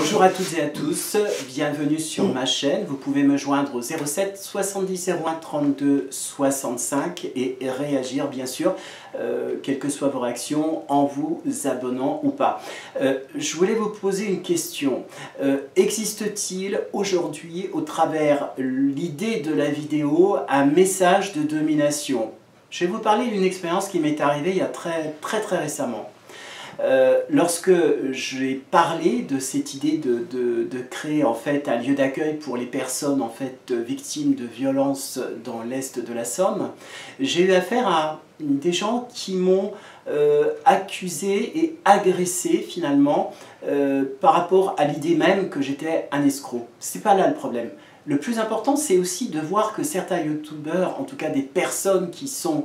Bonjour à toutes et à tous, bienvenue sur ma chaîne. Vous pouvez me joindre au 07 70 01 32 65 et réagir bien sûr, quelles que soient vos réactions, en vous abonnant ou pas. Je voulais vous poser une question. Existe-t-il aujourd'hui, au travers l'idée de la vidéo, un message de domination? Je vais vous parler d'une expérience qui m'est arrivée il y a très récemment. Lorsque j'ai parlé de cette idée de créer en fait un lieu d'accueil pour les personnes en fait victimes de violences dans l'est de la Somme, j'ai eu affaire à des gens qui m'ont accusé et agressé finalement par rapport à l'idée même que j'étais un escroc. C'est pas là le problème. Le plus important, c'est aussi de voir que certains youtubeurs, en tout cas des personnes qui sont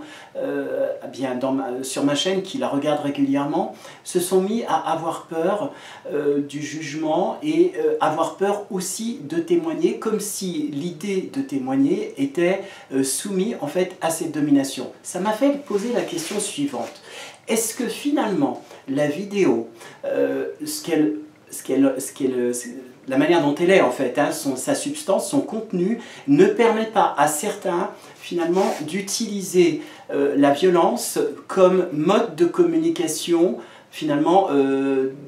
sur ma chaîne, qui la regardent régulièrement, se sont mis à avoir peur du jugement et avoir peur aussi de témoigner, comme si l'idée de témoigner était soumise en fait à cette domination. Ça m'a fait poser la question suivante. Est-ce que finalement la vidéo, la manière dont elle est en fait, hein, sa substance, son contenu, ne permet pas à certains finalement d'utiliser la violence comme mode de communication finalement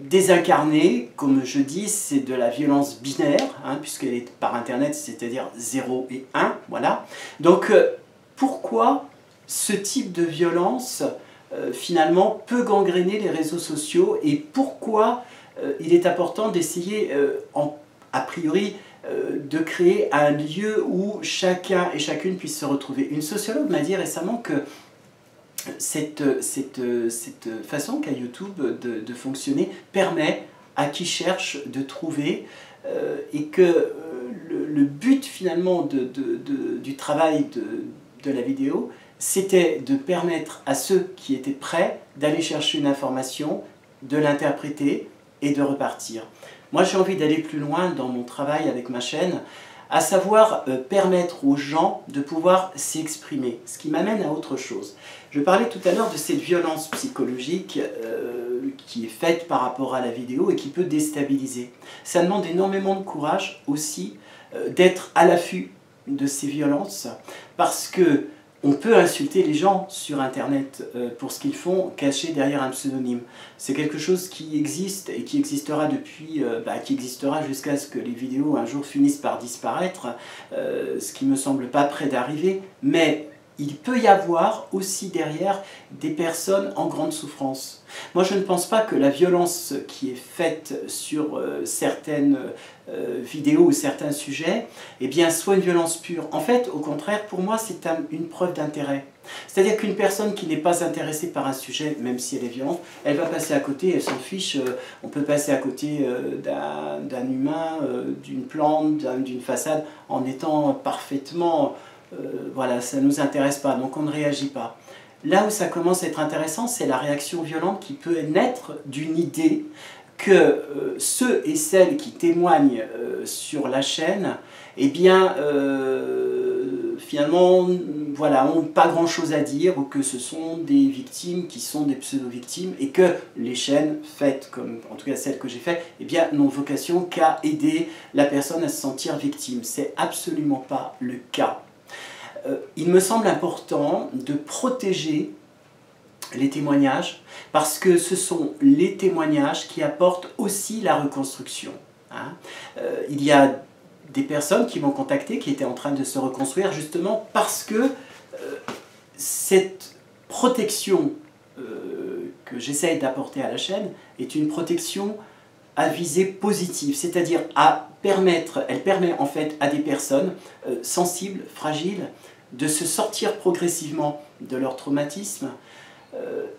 désincarnée, comme je dis, c'est de la violence binaire, hein, puisqu'elle est par internet, c'est-à-dire 0 et 1, voilà. Donc pourquoi ce type de violence finalement peut gangréner les réseaux sociaux et pourquoi il est important d'essayer, a priori, de créer un lieu où chacun et chacune puisse se retrouver. Une sociologue m'a dit récemment que cette façon qu'a YouTube de fonctionner permet à qui cherche de trouver et que le but finalement du travail de la vidéo, c'était de permettre à ceux qui étaient prêts d'aller chercher une information, de l'interpréter et de repartir. Moi j'ai envie d'aller plus loin dans mon travail avec ma chaîne, à savoir permettre aux gens de pouvoir s'exprimer, ce qui m'amène à autre chose. Je parlais tout à l'heure de cette violence psychologique qui est faite par rapport à la vidéo et qui peut déstabiliser. Ça demande énormément de courage aussi d'être à l'affût de ces violences, parce que on peut insulter les gens sur internet pour ce qu'ils font, cachés derrière un pseudonyme. C'est quelque chose qui existe et qui existera qui existera jusqu'à ce que les vidéos un jour finissent par disparaître, ce qui me semble pas près d'arriver, mais il peut y avoir aussi derrière des personnes en grande souffrance. Moi je ne pense pas que la violence qui est faite sur certaines vidéos ou certains sujets soit une violence pure. En fait, au contraire, pour moi c'est une preuve d'intérêt. C'est-à-dire qu'une personne qui n'est pas intéressée par un sujet, même si elle est violente, elle va passer à côté, elle s'en fiche. On peut passer à côté d'un humain, d'une plante, d'une façade, en étant parfaitement... voilà, ça ne nous intéresse pas, donc on ne réagit pas. Là où ça commence à être intéressant, c'est la réaction violente qui peut naître d'une idée que ceux et celles qui témoignent sur la chaîne, finalement, voilà, n'ont pas grand-chose à dire, ou que ce sont des victimes qui sont des pseudo-victimes, et que les chaînes faites, comme en tout cas celles que j'ai faites, n'ont vocation qu'à aider la personne à se sentir victime. C'est absolument pas le cas. Il me semble important de protéger les témoignages parce que ce sont les témoignages qui apportent aussi la reconstruction. Hein. Il y a des personnes qui m'ont contacté qui étaient en train de se reconstruire justement parce que cette protection que j'essaye d'apporter à la chaîne est une protection à visée positive, c'est-à-dire elle permet en fait à des personnes sensibles, fragiles, de se sortir progressivement de leur traumatisme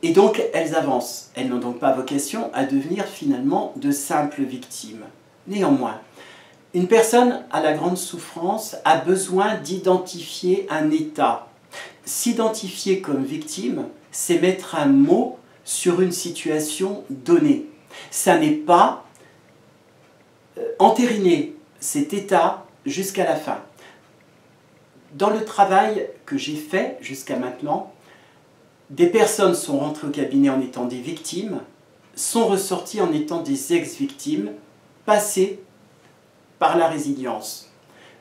et donc elles avancent. Elles n'ont donc pas vocation à devenir finalement de simples victimes. Néanmoins, une personne à la grande souffrance a besoin d'identifier un état. S'identifier comme victime, c'est mettre un mot sur une situation donnée. Ça n'est pas entériner cet état jusqu'à la fin. Dans le travail que j'ai fait jusqu'à maintenant, des personnes sont rentrées au cabinet en étant des victimes, sont ressorties en étant des ex-victimes, passer par la résilience.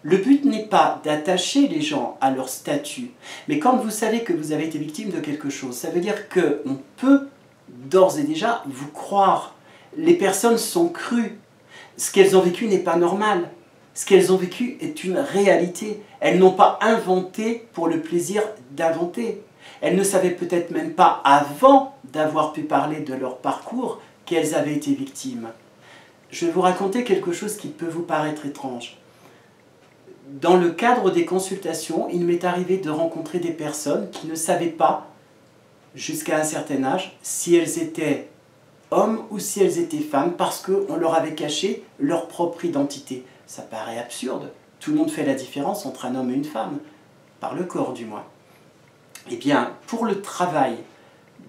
Le but n'est pas d'attacher les gens à leur statut, mais quand vous savez que vous avez été victime de quelque chose, ça veut dire qu'on peut d'ores et déjà vous croire. Les personnes sont crues. Ce qu'elles ont vécu n'est pas normal. Ce qu'elles ont vécu est une réalité. Elles n'ont pas inventé pour le plaisir d'inventer. Elles ne savaient peut-être même pas, avant d'avoir pu parler de leur parcours, qu'elles avaient été victimes. Je vais vous raconter quelque chose qui peut vous paraître étrange. Dans le cadre des consultations, il m'est arrivé de rencontrer des personnes qui ne savaient pas, jusqu'à un certain âge, si elles étaient hommes ou si elles étaient femmes, parce qu'on leur avait caché leur propre identité. Ça paraît absurde. Tout le monde fait la différence entre un homme et une femme, par le corps du moins. Eh bien, pour le travail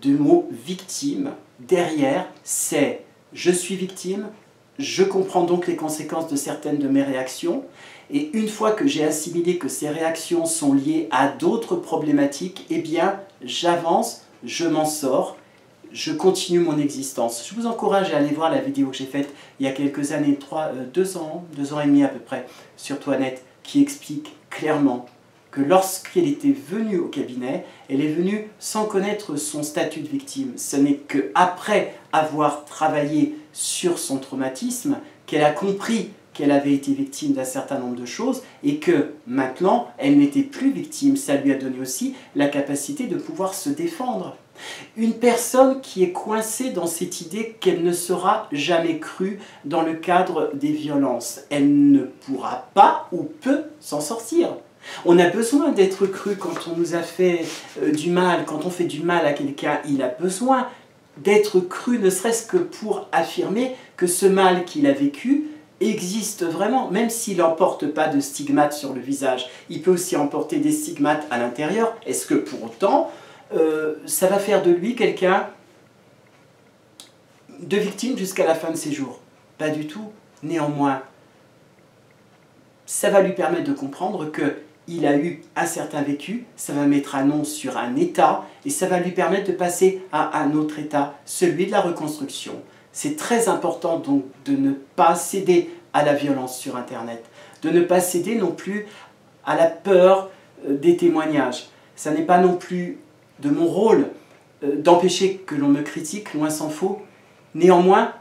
du mot victime, derrière, c'est « je suis victime », je comprends donc les conséquences de certaines de mes réactions, et une fois que j'ai assimilé que ces réactions sont liées à d'autres problématiques, eh bien, j'avance, je m'en sors, je continue mon existence. Je vous encourage à aller voir la vidéo que j'ai faite il y a quelques années, 2 ans et demi à peu près, sur Toinette, qui explique clairement que lorsqu'elle était venue au cabinet, elle est venue sans connaître son statut de victime. Ce n'est qu'après avoir travaillé sur son traumatisme qu'elle a compris qu'elle avait été victime d'un certain nombre de choses et que maintenant, elle n'était plus victime. Ça lui a donné aussi la capacité de pouvoir se défendre. Une personne qui est coincée dans cette idée qu'elle ne sera jamais crue dans le cadre des violences, elle ne pourra pas ou peut s'en sortir. On a besoin d'être cru quand on nous a fait du mal, quand on fait du mal à quelqu'un, il a besoin d'être cru, ne serait-ce que pour affirmer que ce mal qu'il a vécu existe vraiment, même s'il n'emporte pas de stigmates sur le visage. Il peut aussi emporter des stigmates à l'intérieur. Est-ce que pour autant, ça va faire de lui quelqu'un de victime jusqu'à la fin de ses jours? Pas du tout. Néanmoins, ça va lui permettre de comprendre qu'il a eu un certain vécu, ça va mettre un nom sur un état, et ça va lui permettre de passer à un autre état, celui de la reconstruction. C'est très important donc de ne pas céder à la violence sur Internet, de ne pas céder non plus à la peur des témoignages. Ça n'est pas non plus de mon rôle d'empêcher que l'on me critique, loin s'en faut. Néanmoins,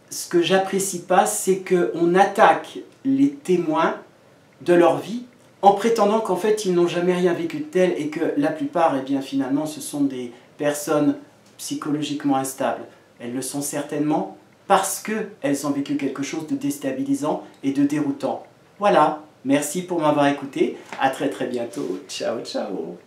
ce que j'apprécie pas, c'est qu'on attaque les témoins de leur vie en prétendant qu'en fait ils n'ont jamais rien vécu de tel et que la plupart, eh bien finalement, ce sont des personnes psychologiquement instables. Elles le sont certainement parce qu'elles ont vécu quelque chose de déstabilisant et de déroutant. Voilà, merci pour m'avoir écouté. À très très bientôt. Ciao, ciao.